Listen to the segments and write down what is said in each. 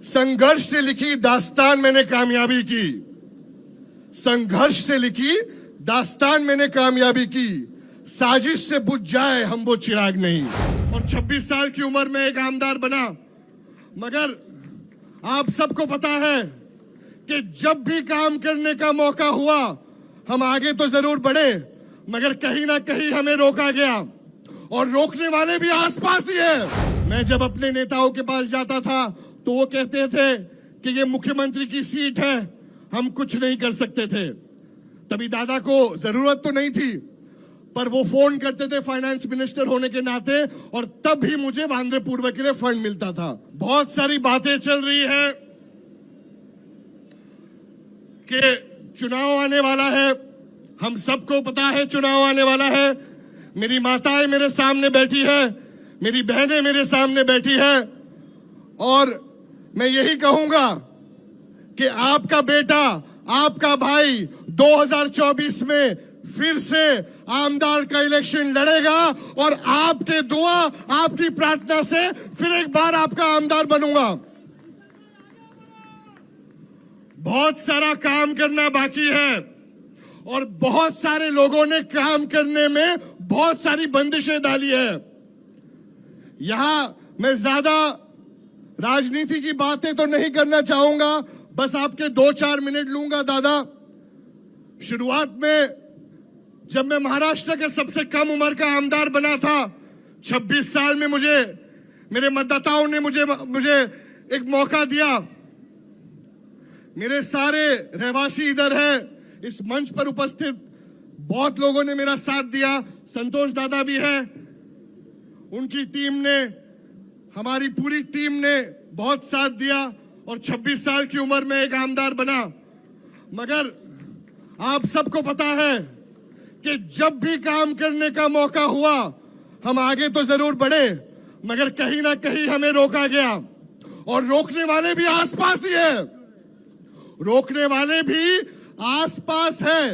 संघर्ष से लिखी दास्तान मैंने कामयाबी की, संघर्ष से लिखी दास्तान मैंने कामयाबी की, साजिश से बुझ जाए हम वो चिराग नहीं। और 26 साल की उम्र में एक आमदार बना, मगर आप सबको पता है कि जब भी काम करने का मौका हुआ हम आगे तो जरूर बढ़े, मगर कहीं ना कहीं हमें रोका गया और रोकने वाले भी आसपास ही है। मैं जब अपने नेताओं के पास जाता था तो वो कहते थे कि ये मुख्यमंत्री की सीट है, हम कुछ नहीं कर सकते थे। तभी दादा को जरूरत तो नहीं थी, पर वो फोन करते थे फाइनेंस मिनिस्टर होने के नाते, और तब भी मुझे वांद्रे पूर्व के लिए फंड मिलता था। बहुत सारी बातें चल रही है कि चुनाव आने वाला है, हम सबको पता है चुनाव आने वाला है। मेरी माताएं मेरे सामने बैठी है, मेरी बहनें मेरे सामने बैठी है, और मैं यही कहूंगा कि आपका बेटा, आपका भाई 2024 में फिर से आमदार का इलेक्शन लड़ेगा, और आपके दुआ, आपकी प्रार्थना से फिर एक बार आपका आमदार बनूंगा। बहुत सारा काम करना बाकी है, और बहुत सारे लोगों ने काम करने में बहुत सारी बंदिशें डाली है। यहां मैं ज्यादा राजनीति की बातें तो नहीं करना चाहूंगा, बस आपके 2-4 मिनट लूंगा। दादा, शुरुआत में जब मैं महाराष्ट्र के सबसे कम उम्र का आमदार बना था, 26 साल में मुझे मेरे मतदाताओं ने मुझे एक मौका दिया। मेरे सारे रहवासी इधर है, इस मंच पर उपस्थित बहुत लोगों ने मेरा साथ दिया। संतोष दादा भी है, उनकी टीम ने, हमारी पूरी टीम ने बहुत साथ दिया, और 26 साल की उम्र में एक आमदार बना। मगर आप सबको पता है कि जब भी काम करने का मौका हुआ हम आगे तो जरूर बढ़े, मगर कहीं ना कहीं हमें रोका गया, और रोकने वाले भी आसपास ही है, रोकने वाले भी आसपास है।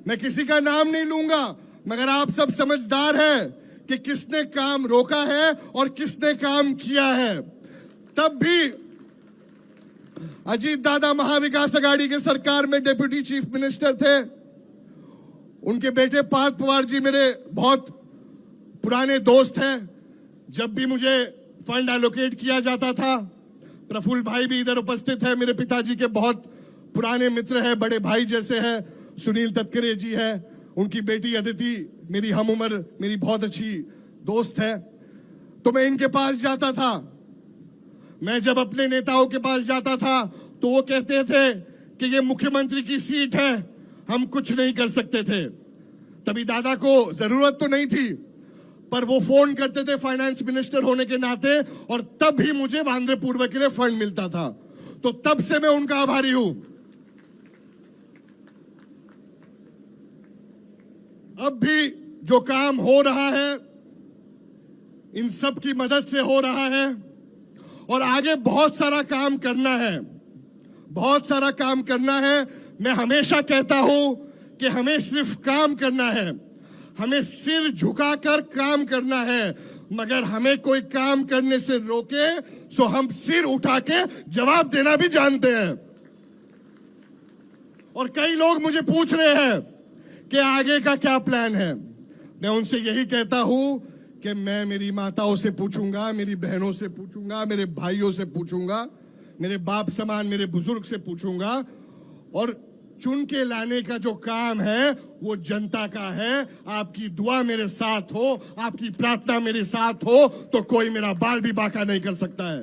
मैं किसी का नाम नहीं लूंगा, मगर आप सब समझदार हैं कि किसने काम रोका है और किसने काम किया है। तब भी अजीत दादा महाविकास आघाड़ी के सरकार में डिप्टी चीफ मिनिस्टर थे। उनके बेटे पार्थ पवार जी मेरे बहुत पुराने दोस्त हैं। जब भी मुझे फंड एलोकेट किया जाता था, प्रफुल्ल भाई भी इधर उपस्थित है, मेरे पिताजी के बहुत पुराने मित्र हैं, बड़े भाई जैसे हैं। सुनील तटकरे जी है, उनकी बेटी अदिति मेरी हम उम्र, मेरी बहुत अच्छी दोस्त है। तो मैं इनके पास जाता था, मैं जब अपने नेताओं के पास जाता था तो वो कहते थे कि ये मुख्यमंत्री की सीट है, हम कुछ नहीं कर सकते थे। तभी दादा को जरूरत तो नहीं थी, पर वो फोन करते थे फाइनेंस मिनिस्टर होने के नाते, और तब भी मुझे वांद्रे पूर्व के लिए फंड मिलता था। तो तब से मैं उनका आभारी हूं। अब भी जो काम हो रहा है इन सब की मदद से हो रहा है, और आगे बहुत सारा काम करना है, बहुत सारा काम करना है। मैं हमेशा कहता हूं कि हमें सिर्फ काम करना है, हमें सिर झुकाकर काम करना है, मगर हमें कोई काम करने से रोके सो हम सिर उठा के जवाब देना भी जानते हैं। और कई लोग मुझे पूछ रहे हैं कि आगे का क्या प्लान है। मैं उनसे यही कहता हूं कि मैं मेरी माताओं से पूछूंगा, मेरी बहनों से पूछूंगा, मेरे भाइयों से पूछूंगा, मेरे बाप समान मेरे बुजुर्ग से पूछूंगा, और चुन के लाने का जो काम है वो जनता का है। आपकी दुआ मेरे साथ हो, आपकी प्रार्थना मेरे साथ हो, तो कोई मेरा बाल भी बांका नहीं कर सकता है।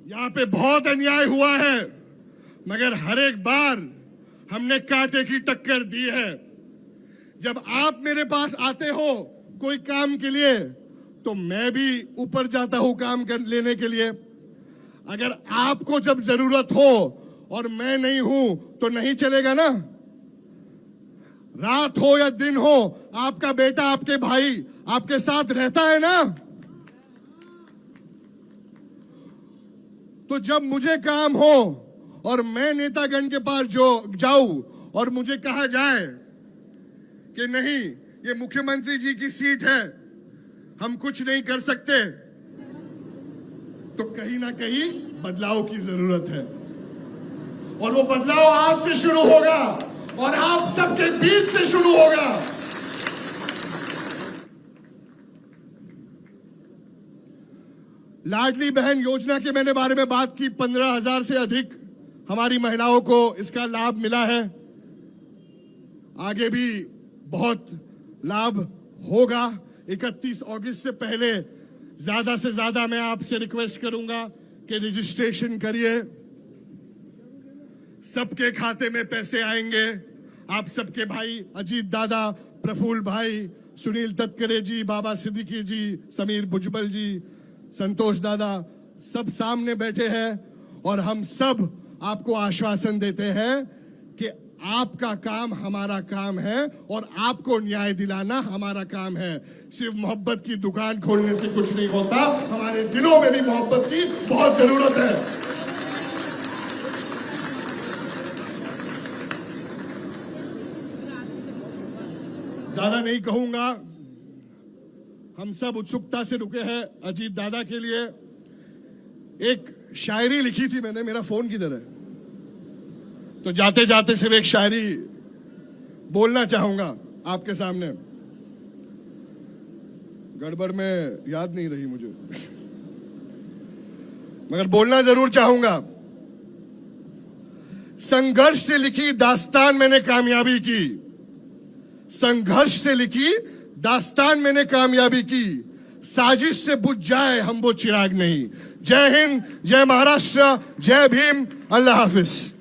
यहां पे बहुत अन्याय हुआ है, मगर हर एक बार हमने कांटे की टक्कर दी है। जब आप मेरे पास आते हो कोई काम के लिए, तो मैं भी ऊपर जाता हूं काम कर लेने के लिए। अगर आपको जब जरूरत हो और मैं नहीं हूं तो नहीं चलेगा ना। रात हो या दिन हो, आपका बेटा, आपके भाई आपके साथ रहता है ना। तो जब मुझे काम हो और मैं नेतागण के पास जो जाऊं और मुझे कहा जाए कि नहीं, ये मुख्यमंत्री जी की सीट है, हम कुछ नहीं कर सकते, तो कहीं ना कहीं बदलाव की जरूरत है। और वो बदलाव आज से शुरू होगा और आप सबके बीच से शुरू होगा। लाडली बहन योजना के मैंने बारे में बात की। 15,000 से अधिक हमारी महिलाओं को इसका लाभ मिला है। आगे भी बहुत लाभ होगा। 31 अगस्त से पहले ज्यादा से ज्यादा मैं आपसे रिक्वेस्ट करूंगा कि रजिस्ट्रेशन करिए। सबके खाते में पैसे आएंगे। आप सबके भाई अजीत दादा, प्रफुल्ल भाई, सुनील तटकरे जी, बाबा सिद्दीकी जी, समीर भुजबल जी, संतोष दादा, सब सामने बैठे हैं और हम सब आपको आश्वासन देते हैं कि आपका काम हमारा काम है और आपको न्याय दिलाना हमारा काम है। सिर्फ मोहब्बत की दुकान खोलने से कुछ नहीं होता, हमारे दिलों में भी मोहब्बत की बहुत जरूरत है। ज्यादा नहीं कहूंगा, हम सब उत्सुकता से रुके हैं अजीत दादा के लिए। एक शायरी लिखी थी मैंने, मेरा फोन किधर है, तो जाते जाते सिर्फ एक शायरी बोलना चाहूंगा आपके सामने। गड़बड़ में याद नहीं रही मुझे, मगर बोलना जरूर चाहूंगा। संघर्ष से लिखी दास्तान मैंने कामयाबी की, संघर्ष से लिखी दास्तान मैंने कामयाबी की, साजिश से बुझ जाए हम वो चिराग नहीं। जय हिंद, जय महाराष्ट्र, जय भीम, अल्लाह हाफिज।